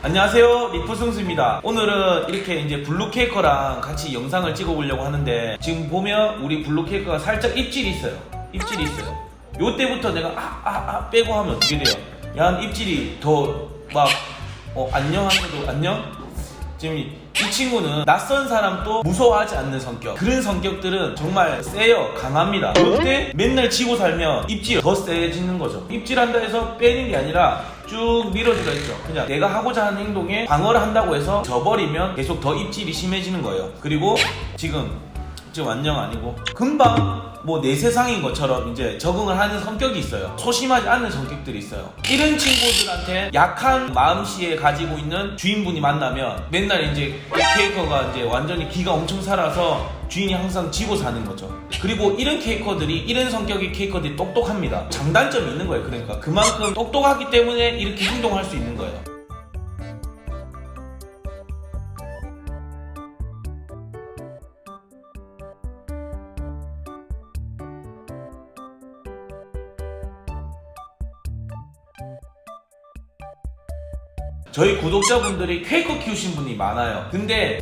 안녕하세요, 리프승수입니다. 오늘은 이렇게 이제 블루케이커랑 같이 영상을 찍어보려고 하는데, 지금 보면 우리 블루케이커가 살짝 입질이 있어요. 요때부터 내가 빼고 하면 어떻게 돼요? 야, 입질이 더 안녕 하면서도 안녕? 지금 이 친구는 낯선 사람도 무서워하지 않는 성격, 그런 성격들은 정말 세요. 강합니다. 그때 맨날 지고 살면 입질이 더 세지는 거죠. 입질한다 해서 빼는 게 아니라 쭉 밀어주가 있죠. 그냥 내가 하고자 하는 행동에 방어를 한다고 해서 져버리면 계속 더 입질이 심해지는 거예요. 그리고 지금 안녕 아니고 금방 내 세상인 것처럼 이제 적응을 하는 성격이 있어요. 소심하지 않은 성격들이 있어요. 이런 친구들한테 약한 마음씨에 가지고 있는 주인분이 만나면 맨날 이제 케이커가 이제 완전히 기가 엄청 살아서 주인이 항상 지고 사는 거죠. 그리고 이런 성격의 케이커들이 똑똑합니다. 장단점이 있는 거예요. 그러니까 그만큼 똑똑하기 때문에 이렇게 행동할 수 있는 거예요. 저희 구독자분들이 케이커 키우신 분이 많아요. 근데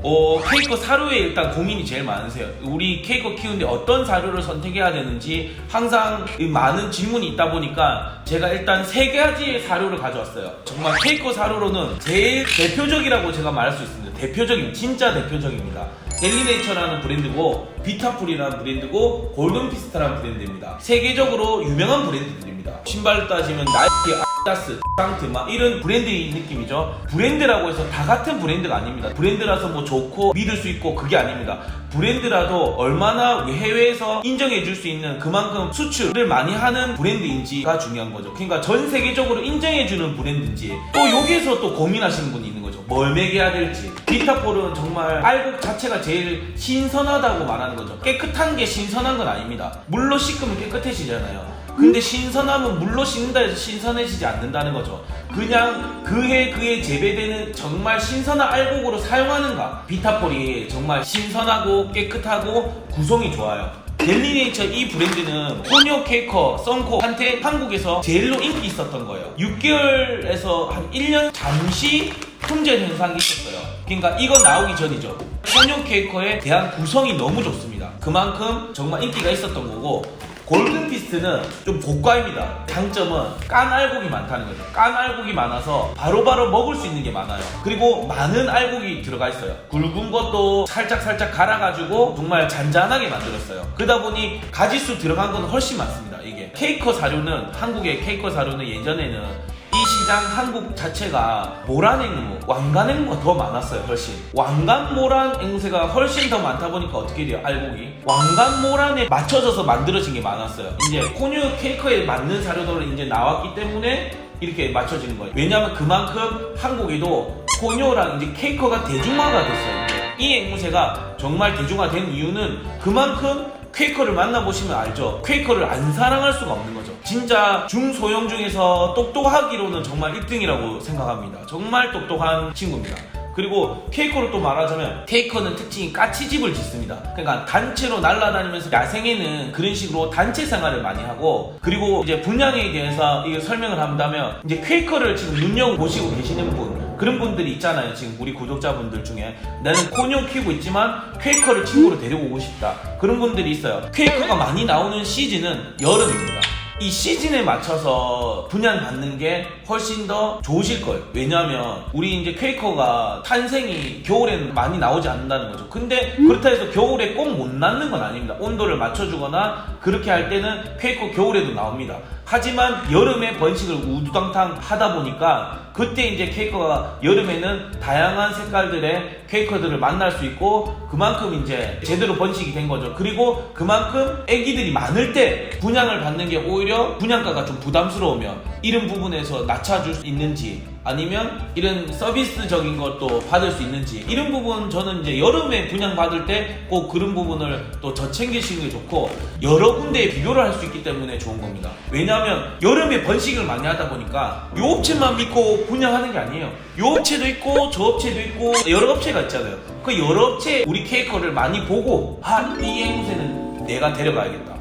케이커 사료에 일단 고민이 제일 많으세요. 우리 케이커 키우는데 어떤 사료를 선택해야 되는지 항상 많은 질문이 있다 보니까 제가 일단 3가지의 사료를 가져왔어요. 정말 케이커 사료로는 제일 대표적이라고 제가 말할 수 있습니다. 진짜 대표적입니다. 델리네이처라는 브랜드고, 비타풀이라는 브랜드고, 골든피스타라는 브랜드입니다. 세계적으로 유명한 브랜드들입니다. 신발 따지면 나이키, 아디다스, 상트 이런 브랜드의 느낌이죠. 브랜드라고 해서 다 같은 브랜드가 아닙니다. 브랜드라서 좋고 믿을 수 있고 그게 아닙니다. 브랜드라도 얼마나 해외에서 인정해줄 수 있는 그만큼 수출을 많이 하는 브랜드인지가 중요한 거죠. 그러니까 전 세계적으로 인정해주는 브랜드인지, 또 여기에서 또 고민하시는 분이 있는 거죠. 뭘 먹여야 될지. 비타폴은 정말 알곡 자체가 제일 신선하다고 말하는 거죠. 깨끗한 게 신선한 건 아닙니다. 물로 씻으면 깨끗해지잖아요. 근데 신선함은 물로 씻는다 해서 신선해지지 않는다는 거죠. 그냥 그해 재배되는 정말 신선한 알곡으로 사용하는가. 비타폴이 정말 신선하고 깨끗하고 구성이 좋아요. 델리네이처 이 브랜드는 포뇨 케이커, 썬코한테 한국에서 제일로 인기 있었던 거예요. 6개월에서 한 1년 잠시 품절 현상이 있었어요. 그러니까 이거 나오기 전이죠. 포뇨 케이커에 대한 구성이 너무 좋습니다. 그만큼 정말 인기가 있었던 거고, 골든피스트는 좀 고가입니다. 장점은 깐 알곡이 많다는 거죠. 깐 알곡이 많아서 바로바로 먹을 수 있는 게 많아요. 그리고 많은 알곡이 들어가 있어요. 굵은 것도 살짝 갈아가지고 정말 잔잔하게 만들었어요. 그러다 보니 가지수 들어간 건 훨씬 많습니다. 이게 케이커 사료는, 한국의 케이커 사료는 예전에는 이 시장 한국 자체가 모란 앵무, 왕관 앵무가 더 많았어요. 훨씬 왕관 모란 앵무새가 훨씬 더 많다 보니까 어떻게 돼요? 알곡이 왕관 모란에 맞춰져서 만들어진 게 많았어요. 이제 포뉴 케이커에 맞는 사료들이 이제 나왔기 때문에 이렇게 맞춰지는 거예요. 왜냐하면 그만큼 한국에도 포뉴랑 이제 케이커가 대중화가 됐어요. 이 앵무새가 정말 대중화된 이유는 그만큼 퀘이커를 만나보시면 알죠. 퀘이커를 안 사랑할 수가 없는 거죠. 진짜 중소형 중에서 똑똑하기로는 정말 1등이라고 생각합니다. 정말 똑똑한 친구입니다. 그리고 케이커로 또 말하자면, 케이커는 특징이 까치집을 짓습니다. 그러니까 단체로 날아다니면서 야생에는 그런 식으로 단체 생활을 많이 하고, 그리고 이제 분양에 대해서 이거 설명을 한다면, 이제 케이커를 지금 눈여겨보시고 계시는 분, 그런 분들이 있잖아요. 지금 우리 구독자분들 중에 나는 코뇨 키우고 있지만 퀘이커를 친구로 데리고 오고 싶다, 그런 분들이 있어요. 퀘이커가 많이 나오는 시즌은 여름입니다. 이 시즌에 맞춰서 분양받는 게 훨씬 더 좋으실 거예요. 왜냐하면 우리 이제 퀘이커가 탄생이 겨울에는 많이 나오지 않는다는 거죠. 근데 그렇다 해서 겨울에 꼭 못 낳는 건 아닙니다. 온도를 맞춰주거나 그렇게 할 때는 퀘이커 겨울에도 나옵니다. 하지만 여름에 번식을 우두탕탕 하다 보니까 그때 이제 케이커가 여름에는 다양한 색깔들의 케이커들을 만날 수 있고, 그만큼 이제 제대로 번식이 된 거죠. 그리고 그만큼 애기들이 많을 때 분양을 받는 게 오히려 분양가가 좀 부담스러우면 이런 부분에서 낮춰줄 수 있는지, 아니면 이런 서비스적인 것도 받을 수 있는지, 이런 부분 저는 이제 여름에 분양받을 때 꼭 그런 부분을 또 챙기시는 게 좋고, 여러 군데에 비교를 할 수 있기 때문에 좋은 겁니다. 왜냐하면 여름에 번식을 많이 하다 보니까 이 업체만 믿고 분양하는 게 아니에요. 이 업체도 있고 저 업체도 있고 여러 업체가 있잖아요. 그 여러 업체 우리 케이커를 많이 보고, 이 앵무새는 내가 데려가야겠다,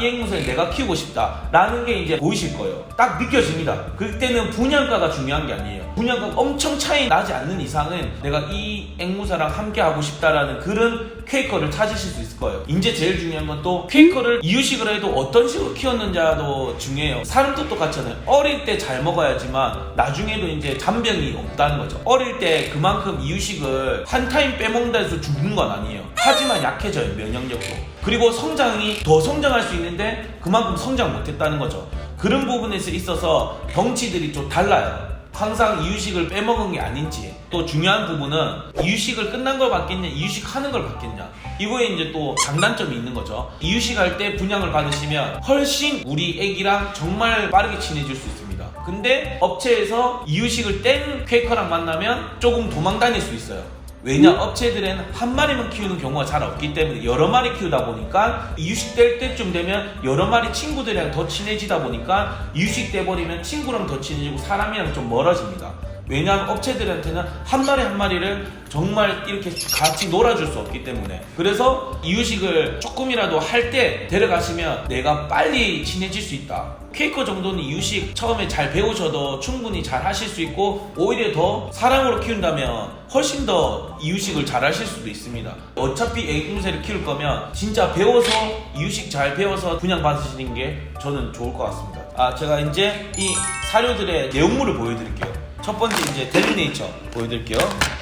이 앵무새는 내가 키우고 싶다 라는 게 이제 보이실 거예요. 딱 느껴집니다. 그때는 분양가가 중요한 게 아니에요. 분양가가 엄청 차이 나지 않는 이상은 내가 이 앵무새랑 함께 하고 싶다라는 그런 퀘이커를 찾으실 수 있을 거예요. 이제 제일 중요한 건 또 퀘이커를 이유식으로 해도 어떤 식으로 키웠는지도 중요해요. 사람도 똑같잖아요. 어릴 때 잘 먹어야지만 나중에도 이제 잔병이 없다는 거죠. 어릴 때 그만큼 이유식을 한 타임 빼먹는다 해서 죽는 건 아니에요. 하지만 약해져요, 면역력도. 그리고 성장이 더 성장할 수 있는데 그만큼 성장 못했다는 거죠. 그런 부분에서 있어서 덩치들이 좀 달라요. 항상 이유식을 빼먹은 게 아닌지. 또 중요한 부분은 이유식을 끝난 걸 받겠냐, 이유식 하는 걸 받겠냐. 이거에 이제 또 장단점이 있는 거죠. 이유식 할 때 분양을 받으시면 훨씬 우리 애기랑 정말 빠르게 친해질 수 있습니다. 근데 업체에서 이유식을 뗀 퀘이커랑 만나면 조금 도망 다닐 수 있어요. 왜냐? 업체들은 한 마리만 키우는 경우가 잘 없기 때문에 여러 마리 키우다 보니까 이유식 뗄 때쯤 되면 여러 마리 친구들이랑 더 친해지다 보니까 이유식 떼버리면 친구랑 더 친해지고 사람이랑 좀 멀어집니다. 왜냐하면 업체들한테는 한 마리 한 마리를 정말 이렇게 같이 놀아줄 수 없기 때문에. 그래서 이유식을 조금이라도 할 때 데려가시면 내가 빨리 친해질 수 있다. 퀘이커 정도는 이유식 처음에 잘 배우셔도 충분히 잘 하실 수 있고, 오히려 더 사랑으로 키운다면 훨씬 더 이유식을 잘 하실 수도 있습니다. 어차피 앵무새를 키울 거면 진짜 배워서 이유식 잘 배워서 분양 받으시는 게 저는 좋을 것 같습니다. 제가 이제 이 사료들의 내용물을 보여드릴게요. 첫 번째 이제 델리네이처 보여드릴게요.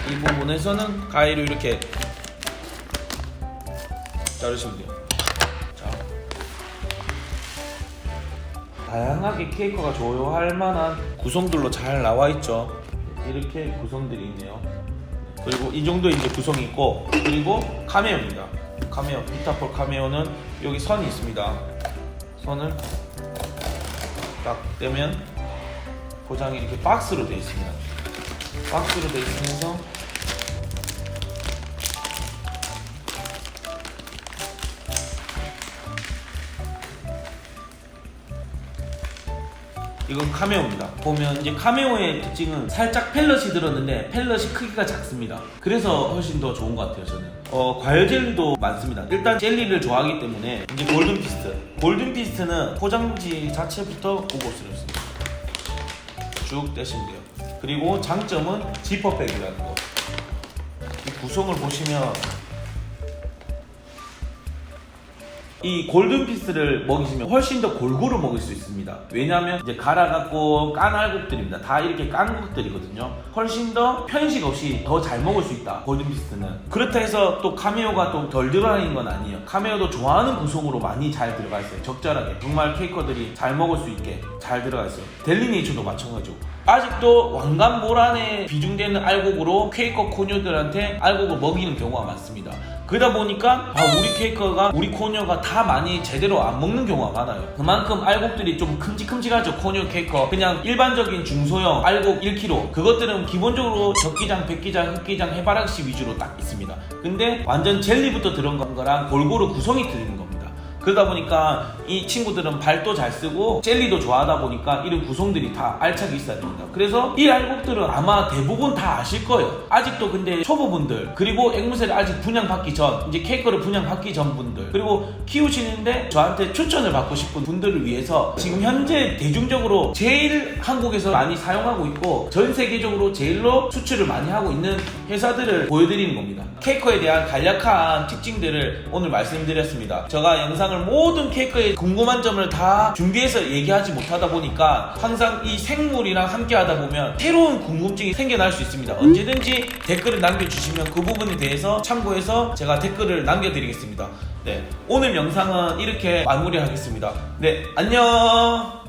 이 부분에서는 가위로 이렇게 자르시면 돼요. 자, 다양하게 퀘이커가 조효할 만한 구성들로 잘 나와 있죠. 이렇게 구성들이 있네요. 그리고 이 정도 이제 구성이 있고, 그리고 카메오입니다. 카메오, 비타폴 카메오는 여기 선이 있습니다. 선을 딱 떼면 포장이 이렇게 박스로 되어 있습니다. 박스로 되어 있으면서 이건 카메오입니다. 보면 이제 카메오의 특징은 살짝 펠럿이 들었는데 펠럿이 크기가 작습니다. 그래서 훨씬 더 좋은 것 같아요, 저는. 과일 젤리도 많습니다. 일단 젤리를 좋아하기 때문에 이제 골든 피스트. 골든 피스트는 포장지 자체부터 고급스럽습니다. 쭉 떼시면 돼요. 그리고 장점은 지퍼백이라는 거. 이 구성을 보시면 이 골든피스를 먹이시면 훨씬 더 골고루 먹을 수 있습니다. 왜냐하면 이제 갈아갖고 깐 알곡들입니다. 다 이렇게 깐 것들이거든요. 훨씬 더 편식 없이 더 잘 먹을 수 있다, 골든피스는. 그렇다 해서 또 카메오가 또 덜 들어가 있는 건 아니에요. 카메오도 좋아하는 구성으로 많이 잘 들어가 있어요. 적절하게 정말 퀘이커들이 잘 먹을 수 있게 잘 들어가 있어요. 델리네이처도 마찬가지고. 아직도 왕관 모란에 비중되는 알곡으로 퀘이커 코녀들한테 알곡을 먹이는 경우가 많습니다. 그러다 보니까 우리 퀘이커가, 우리 코녀가 다 많이 제대로 안 먹는 경우가 많아요. 그만큼 알곡들이 좀 큼직큼직하죠. 코녀 퀘이커 그냥 일반적인 중소형 알곡 1kg, 그것들은 기본적으로 적기장, 백기장, 흑기장, 해바라기 위주로 딱 있습니다. 근데 완전 젤리부터 들어간 거랑 골고루 구성이 틀리는 겁니다. 그러다 보니까 이 친구들은 발도 잘 쓰고 젤리도 좋아하다 보니까 이런 구성들이 다 알차게 있어야 됩니다. 그래서 이 알곡들은 아마 대부분 다 아실 거예요. 아직도 근데 초보분들, 그리고 앵무새를 아직 분양받기 전, 이제 퀘이커를 분양받기 전 분들, 그리고 키우시는데 저한테 추천을 받고 싶은 분들을 위해서 지금 현재 대중적으로 제일 한국에서 많이 사용하고 있고 전 세계적으로 제일로 수출을 많이 하고 있는 회사들을 보여드리는 겁니다. 퀘이커에 대한 간략한 특징들을 오늘 말씀드렸습니다. 제가 영상을 모든 퀘이커의 궁금한 점을 다 준비해서 얘기하지 못하다 보니까 항상 이 생물이랑 함께 하다 보면 새로운 궁금증이 생겨날 수 있습니다. 언제든지 댓글을 남겨주시면 그 부분에 대해서 참고해서 제가 댓글을 남겨드리겠습니다. 네, 오늘 영상은 이렇게 마무리하겠습니다. 네, 안녕.